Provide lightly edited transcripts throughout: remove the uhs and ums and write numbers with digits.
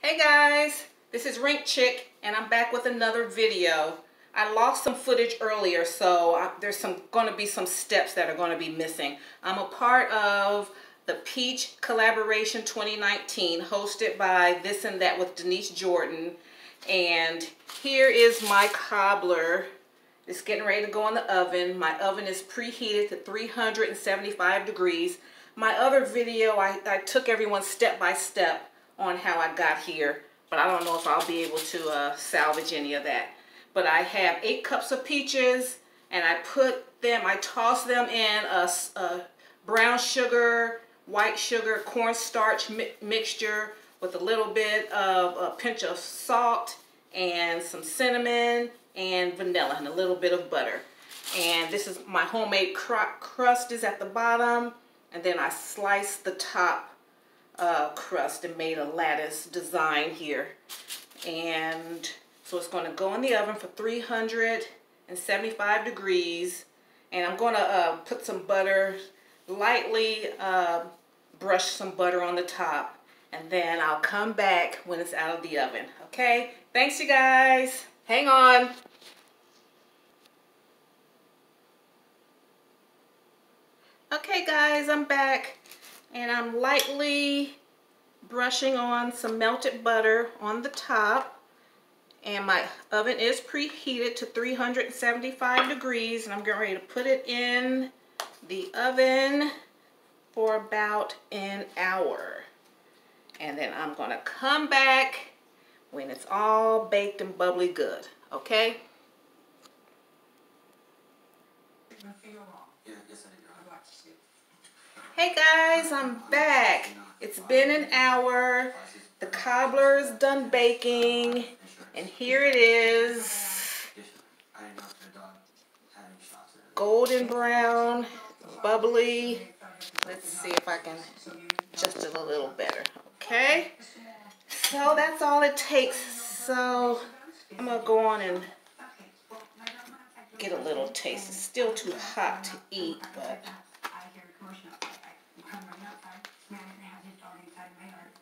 Hey guys, this is Rink Chick and I'm back with another video. I lost some footage earlier, so there's going to be some steps that are going to be missing. I'm a part of the Peach Collaboration 2019 hosted by This and That with Denise Jordan. And here is my cobbler. It's getting ready to go in the oven. My oven is preheated to 375 degrees. My other video, I took everyone step by step on how I got here, but I don't know if I'll be able to salvage any of that. But I have 8 cups of peaches, and I toss them in a brown sugar, white sugar, cornstarch mixture with a little bit of a pinch of salt and some cinnamon and vanilla and a little bit of butter. And this is my homemade crust is at the bottom, and then I sliced the top crust and made a lattice design here. And so it's going to go in the oven for 375 degrees, and I'm going to put some butter, lightly brush some butter on the top, and then I'll come back when it's out of the oven. Okay, thanks you guys, hang on. Okay guys, I'm back. And I'm lightly brushing on some melted butter on the top. And my oven is preheated to 375 degrees. And I'm getting ready to put it in the oven for about an hour. And then I'm going to come back when it's all baked and bubbly good. Okay? Hey guys, I'm back. It's been an hour. The cobbler is done baking, and here it is. Golden brown, bubbly. Let's see if I can adjust it a little better. Okay, so that's all it takes. So I'm gonna go on and get a little taste. It's still too hot to eat, but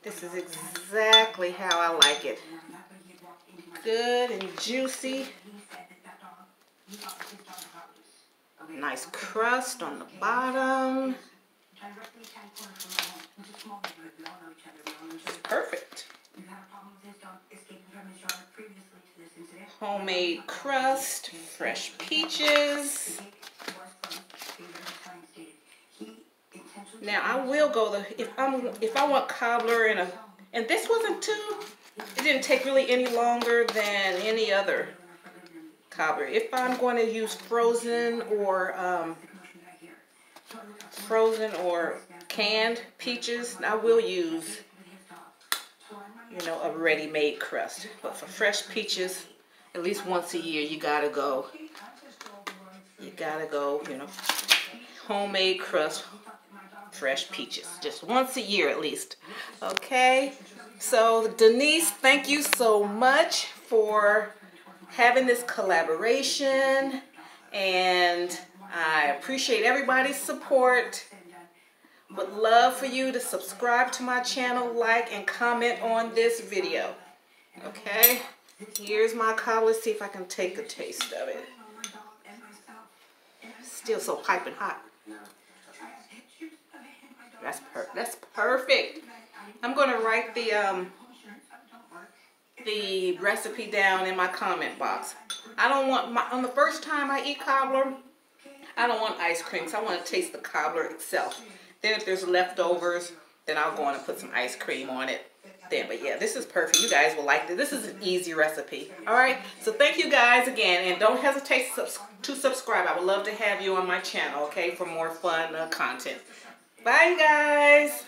this is exactly how I like it. Good and juicy. Nice crust on the bottom. Perfect. Homemade crust, fresh peaches. Now I will go if I want cobbler and this wasn't it didn't take really any longer than any other cobbler. If I'm going to use frozen or canned peaches, I will use, you know, a ready-made crust. But for fresh peaches, at least once a year, you gotta go, you know, homemade crust, fresh peaches, just once a year at least. Okay, so Denise, thank you so much for having this collaboration, and I appreciate everybody's support. Would love for you to subscribe to my channel, like, and comment on this video. Okay, here's my cobbler. See if I can take a taste of it. Still so piping hot. That's perfect. I'm going to write the recipe down in my comment box. I don't want on the first time I eat cobbler, I don't want ice cream, so I want to taste the cobbler itself. Then if there's leftovers, then I'll go on and put some ice cream on it. But yeah, this is perfect. You guys will like this. This is an easy recipe. All right. So thank you guys again, and don't hesitate to subscribe. I would love to have you on my channel, okay, for more fun content. Bye, guys.